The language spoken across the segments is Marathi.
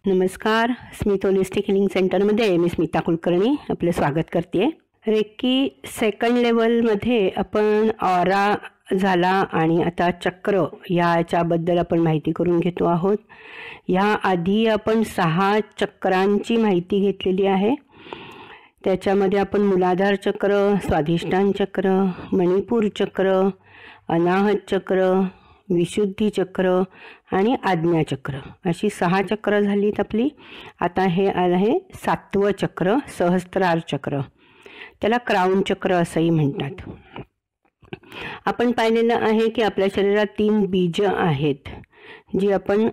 नमस्कार. स्मित होलिस्टिक हिलिंग सेंटरमध्ये मी स्मिता कुलकर्णी आपले स्वागत करते. रेकी सेकंड लेवलमध्ये आपण ऑरा झाला आणि आता चक्र याच्याबद्दल आपण माहिती करून घेतो आहोत. या आधी आपण 6 चक्रांची माहिती घेतलेली आहे. त्याच्यामध्ये आपण मूलाधार चक्र, स्वाधिष्ठान चक्र, मणिपूर चक्र, अनाहत चक्र, विशुद्धी चक्र आणि आज्ञा चक्र अशी 6 चक्र झालीत आपली. आता हे आहे 7वं चक्र, सहस्त्रार चक्र. त्याला क्राउन चक्र असंही म्हणतात. आपण पाहिलेलं आहे की आपल्या शरीरात 3 बीज आहेत जी आपण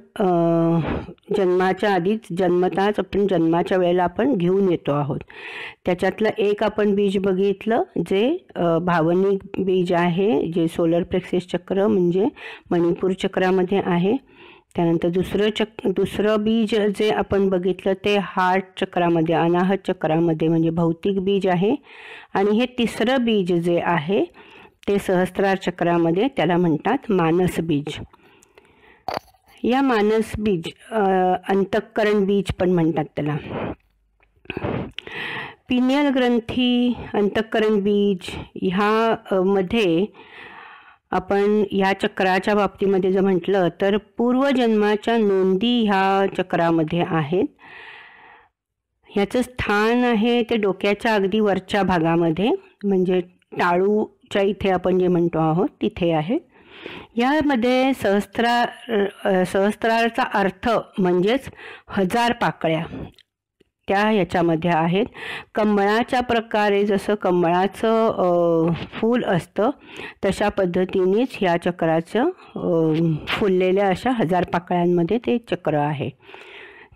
जन्माच्या आधीच जन्मताच आपण जन्माच्या वेळेला आपण घेऊन येतो आहोत. त्याच्यातलं एक आपण बीज बघितलं जे भावनिक बीज आहे, जे सोलर प्लेक्सस चक्र म्हणजे मणिपूर चक्रामध्ये आहे. त्यानंतर दुसरं बीज जे आपण बघितलं ते हार्ट चक्रामध्ये, अनाहत चक्रामध्ये म्हणजे भौतिक बीज आहे. आणि हे तिसरं बीज जे आहे ते सहस्त्रार चक्रामध्ये, त्याला म्हणतात मानस बीज. या मानस बीज अंतःकरण बीज पण म्हणतात त्याला. पिनियल ग्रंथी, अंतःकरण बीज ह्या मध्ये आपण ह्या चक्राच्या बाबतीमध्ये जर म्हटलं तर पूर्वजन्माच्या नोंदी ह्या चक्रामध्ये आहेत. ह्याचं स्थान आहे ते डोक्याच्या अगदी वरच्या भागामध्ये, म्हणजे टाळूच्या इथे आपण जे म्हणतो आहोत तिथे आहे. यामध्ये सहस्त्रारचा अर्थ म्हणजेच 1000 पाकळ्या त्या याच्यामध्ये आहेत. कमळाच्या प्रकारे जसं कमळाचं फूल असतं तशा पद्धतीनेच ह्या चक्राचं फुललेल्या अशा 1000 पाकळ्यांमध्ये ते चक्र आहे.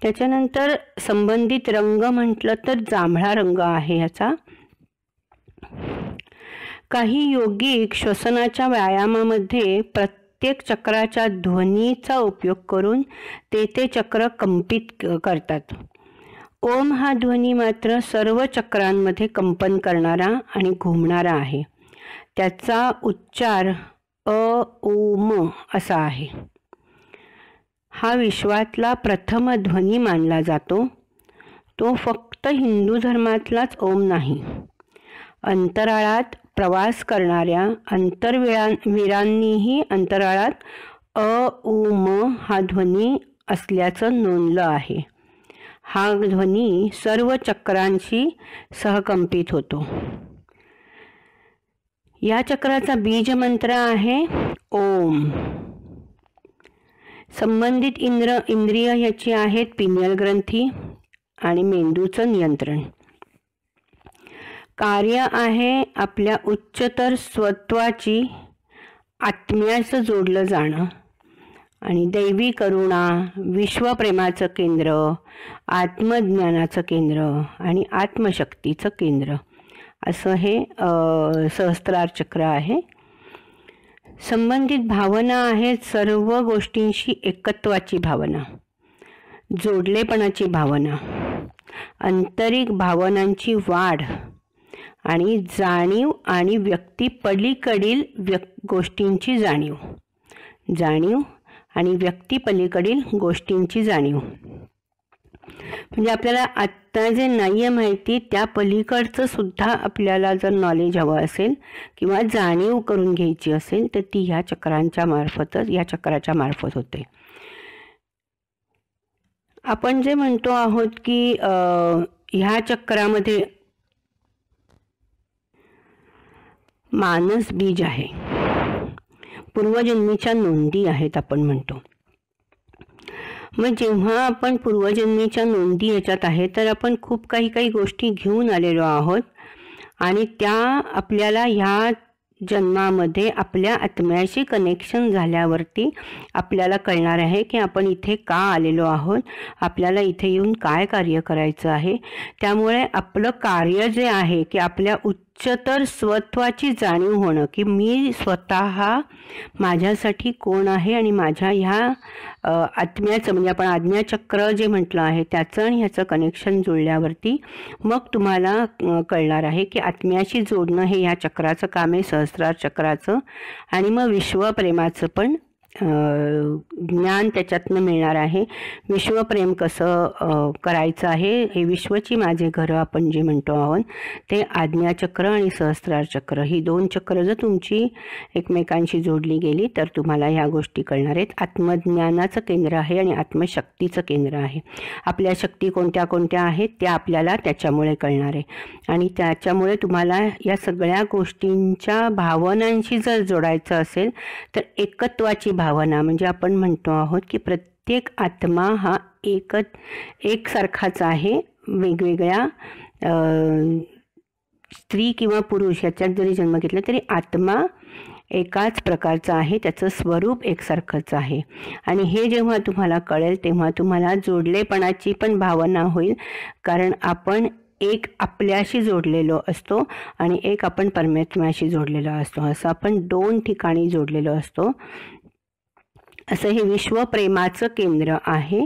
त्याच्यानंतर संबंधित रंग म्हटलं तर जांभळा रंग आहे ह्याचा. काही योगिक श्वसनाच्या व्यायामामध्ये प्रत्येक चक्राच्या ध्वनीचा उपयोग करून ते चक्र कंपित करतात. ओम हा ध्वनी मात्र सर्व चक्रांमध्ये कंपन करणारा आणि घुमणारा आहे. त्याचा उच्चार अ ओम असा आहे. हा विश्वातला प्रथम ध्वनी मानला जातो. तो फक्त हिंदू धर्मातलाच ओम नाही, अंतराळात प्रवास करणाऱ्या अंतर्वीरांनीही अंतराळात अ ओम हा ध्वनी असल्याचं नोंदलं आहे. हा ध्वनी सर्व चक्रांशी सहकंपित होतो. या चक्राचा बीज मंत्र आहे ओम. संबंधित इंद्रिय ह्याची आहेत पिनियल ग्रंथी आणि मेंदूचं नियंत्रण. कार्य आहे आपल्या उच्चतर स्वत्वाची आत्म्याचं जोडलं जाणं आणि दैवी करुणा, विश्वप्रेमाचं केंद्र, आत्मज्ञानाचं केंद्र आणि आत्मशक्तीचं केंद्र असं हे सहस्त्रार चक्र आहे. संबंधित भावना आहेत सर्व गोष्टींशी एकत्वाची भावना, जोडलेपणाची भावना, आंतरिक भावनांची वाढ आणि जाणीव आणि व्यक्ती पलीकडील गोष्टींची जाणीव आणि व्यक्ती पलीकडील गोष्टींची जाणीव. म्हणजे आपल्याला आत्ता जे नाही आहे माहिती त्या पलीकडचं सुद्धा आपल्याला जर नॉलेज हवं असेल किंवा जाणीव करून घ्यायची असेल तर ती ह्या चक्राच्या मार्फत होते. आपण जे म्हणतो आहोत की ह्या चक्रामध्ये मानस बीज आहे, पूर्वजन्मीच्या नोंदी आहेत आपण म्हणतो. मग जेव्हा आपण पूर्वजन्मीच्या नोंदी याच्यात आहे तर आपण खूप काही गोष्टी घेऊन आलेलो आहोत आणि त्या आपल्याला ह्या जन्मामध्ये आपल्या आत्म्याशी कनेक्शन झाल्यावरती आपल्याला कळणार आहे की आपण इथे का आलेलो आहोत, आपल्याला इथे येऊन काय कार्य करायचं आहे. त्यामुळे आपलं कार्य जे आहे की आपल्या उच्चतर स्वत्वाची जाणीव होणं की मी स्वतः माझ्यासाठी कोण आहे आणि माझ्या ह्या आत्म्याचं म्हणजे आपण आज्ञाचक्र जे म्हटलं आहे त्याचं आणि ह्याचं कनेक्शन जुळल्यावरती मग तुम्हाला कळणार आहे की आत्म्याशी जोडणं हे ह्या चक्राचं काम आहे, सहस्त्रार चक्राचं. आणि मग विश्वप्रेमाचं पण ज्ञान त्याच्यातनं मिळणार आहे. विश्वप्रेम कसं करायचं आहे, हे विश्वची माझे घर आपण जे म्हणतो आहोत ते आज्ञाचक्र आणि सहस्त्रार चक्र, ही 2 चक्र जर तुमची एकमेकांशी जोडली गेली तर तुम्हाला ह्या गोष्टी कळणार आहेत. आत्मज्ञानाचं केंद्र आहे आणि आत्मशक्तीचं केंद्र आहे. आपल्या शक्ती कोणत्या कोणत्या आहेत त्या आपल्याला त्याच्यामुळे कळणार आहे आणि त्याच्यामुळे तुम्हाला या सगळ्या गोष्टींच्या भावनांशी जर जोडायचं असेल तर एकत्वाची भावना, म्हणजे आपण म्हणतो आहोत की प्रत्येक आत्मा हा एकसारखाच आहे. वेगवेगळ्या स्त्री किंवा पुरुष याच्यात जरी जन्म घेतला तरी आत्मा एकाच प्रकारचा आहे, त्याचं स्वरूप एकसारखंच आहे. आणि हे जेव्हा तुम्हाला कळेल तेव्हा तुम्हाला जोडलेपणाची पण भावना होईल, कारण आपण एक आपल्याशी जोडलेलो असतो आणि एक आपण परमात्म्याशी जोडलेलो असतो. असं आपण 2 ठिकाणी जोडलेलो असतो. असं हे विश्वप्रेमाचं केंद्र आहे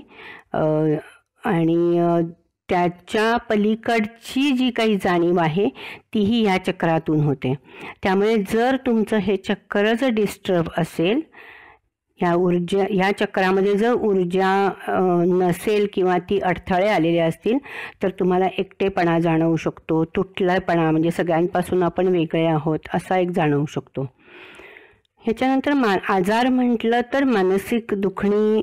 आणि त्याच्या पलीकडची जी काही जाणीव आहे तीही ह्या चक्रातून होते. त्यामुळे जर तुमचं हे चक्र जर डिस्टर्ब असेल, ह्या चक्रामध्ये जर ऊर्जा नसेल किंवा ती अडथळे आलेले असतील तर तुम्हाला एकटेपणा जाणवू शकतो, तुटलापणा, म्हणजे सगळ्यांपासून आपण वेगळे आहोत असा एक जाणवू शकतो. ह्याच्यानंतर आजार म्हटलं तर मानसिक दुखणी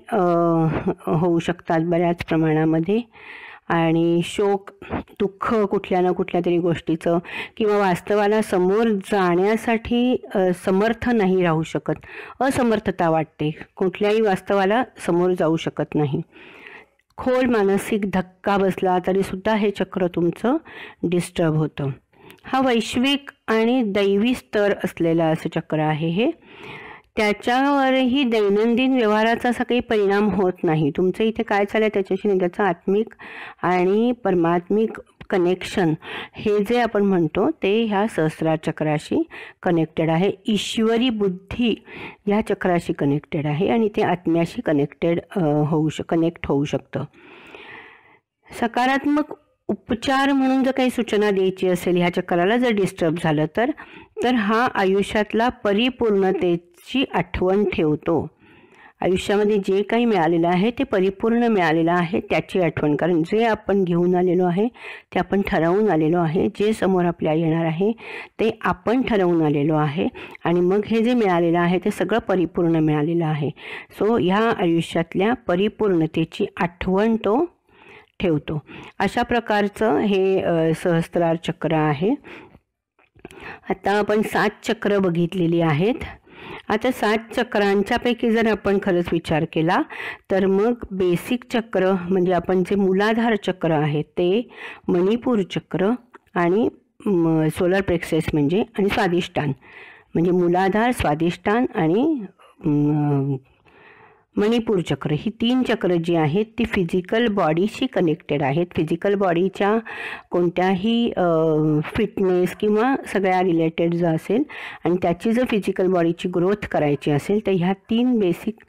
होऊ शकतात बऱ्याच प्रमाणामध्ये, आणि शोक, दुःख कुठल्या ना कुठल्या तरी गोष्टीचं, किंवा वास्तवाला समोर जाण्यासाठी समर्थ नाही राहू शकत, असमर्थता वाटते, कुठल्याही वास्तवाला समोर जाऊ शकत नाही. खोल मानसिक धक्का बसला तरीसुद्धा हे चक्र तुमचं डिस्टर्ब होतं. हा वैश्विक आणि दैवी स्तर असलेलं असं चक्र आहे हे. त्याच्यावरही दैनंदिन व्यवहाराचा असा काही परिणाम होत नाही. तुमचं इथे काय चाललं आहे त्याच्याशी नाही, त्याचं आत्मिक आणि परमात्मिक कनेक्शन हे जे आपण म्हणतो ते ह्या सहस्रार चक्राशी कनेक्टेड आहे. ईश्वरी बुद्धी ह्या चक्राशी कनेक्टेड आहे आणि ते आत्म्याशी कनेक्ट होऊ शकतं. सकारात्मक उपचार म्हणून जर काही सूचना द्यायची असेल ह्या चक्राला जर डिस्टर्ब झालं तर हा आयुष्यातला परिपूर्णतेची आठवण ठेवतो. आयुष्यामध्ये जे काही मिळालेलं आहे ते परिपूर्ण मिळालेलं आहे त्याची आठवण, कारण जे आपण घेऊन आलेलो आहे ते आपण ठरवून आलेलो आहे, जे समोर आपल्या येणार आहे ते आपण ठरवून आलेलो आहे आणि मग हे जे मिळालेलं आहे ते सगळं परिपूर्ण मिळालेलं आहे. सो ह्या आयुष्यातल्या परिपूर्णतेची आठवण तो ठेवतो. अशा प्रकारचं हे सहस्त्रार चक्र आहे. आता आपण 7 चक्र बघितलेली आहेत. आता 7 चक्रांच्यापैकी जर आपण खरंच विचार केला तर मग बेसिक चक्र म्हणजे आपण जे मूलाधार चक्र आहे ते मणिपूर चक्र आणि सोलर प्लेक्सस म्हणजे आणि स्वादिष्टान, म्हणजे मूलाधार, स्वादिष्टान आणि मणिपूर चक्र, ही 3 चक्र जी आहेत ती फिजिकल बॉडीशी कनेक्टेड आहेत. फिजिकल बॉडीच्या कोणत्याही फिटनेस किंवा सगळ्या रिलेटेड जर असेल आणि त्याची जर फिजिकल बॉडीची ग्रोथ करायची असेल तर ह्या 3 बेसिक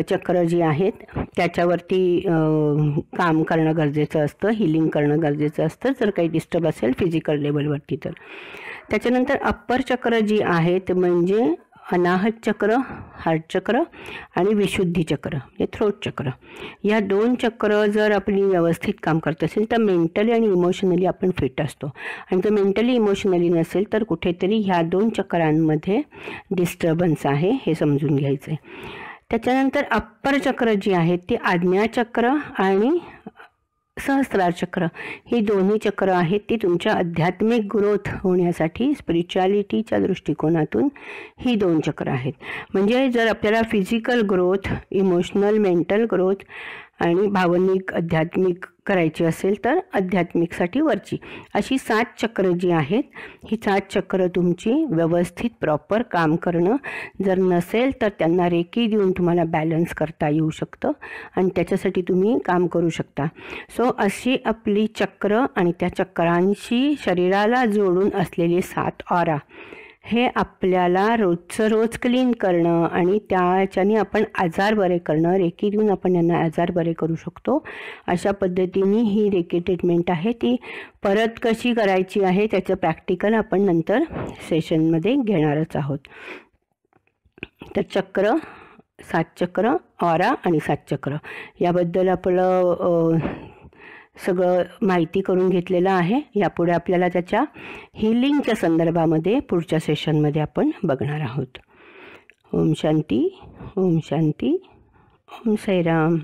चक्र जी आहेत त्याच्यावरती काम करणं गरजेचं असतं, हिलिंग करणं गरजेचं असतं जर काही डिस्टर्ब असेल फिजिकल लेवलवरती. तर त्याच्यानंतर अप्पर चक्र जी आहेत म्हणजे अनाहत चक्र, हार्ट चक्र आणि विशुद्धी चक्र म्हणजे थ्रोट चक्र, या 2 चक्र जर आपली व्यवस्थित काम करत असेल तर मेंटली आणि इमोशनली आपण फिट असतो. आणि जर मेंटली इमोशनली नसेल तर कुठेतरी ह्या 2 चक्रांमध्ये डिस्टर्बन्स आहे हे समजून घ्यायचं आहे. त्याच्यानंतर अप्पर चक्र जी आहेत ती आज्ञाचक्र आणि सहस्त्रार चक्र, ही दोन्ही चक्र आहेत ती तुमच्या आध्यात्मिक ग्रोथ होण्यासाठी स्पिरिच्युअलिटीच्या दृष्टिकोनातून ही 2 चक्र आहेत. म्हणजे जर आपल्याला physical growth, emotional, mental growth आणि भावनिक, आध्यात्मिक करायची असेल तर आध्यात्मिकसाठी वरची अशी 7 चक्र जी आहेत ही 7 चक्र तुमची व्यवस्थित प्रॉपर काम करणं, जर नसेल तर त्यांना रेकी देऊन तुम्हाला बॅलन्स करता येऊ शकतं आणि त्याच्यासाठी तुम्ही काम करू शकता. सो अशी आपली चक्र आणि त्या चक्रांशी शरीराला जोडून असलेले 7 ऑरा हे आपल्याला रोजचं रोज क्लीन करणं आणि त्याच्याने आपण आजार बरे करणं, रेकी देऊन आपण यांना आजार बरे करू शकतो. अशा पद्धतीने ही रेकी ट्रीटमेंट आहे ती परत कशी करायची आहे त्याचं प्रॅक्टिकल आपण नंतर सेशनमध्ये घेणारच आहोत. तर चक्र सात चक्र, ऑरा आणि सात चक्र याबद्दल आपलं सगळं माहिती करून घेतलेलं आहे. यापुढे आपल्याला त्याच्या हिलिंगच्या संदर्भामध्ये पुढच्या सेशनमध्ये आपण बघणार आहोत. ओम शांती, ओम शांती, ओम साईराम.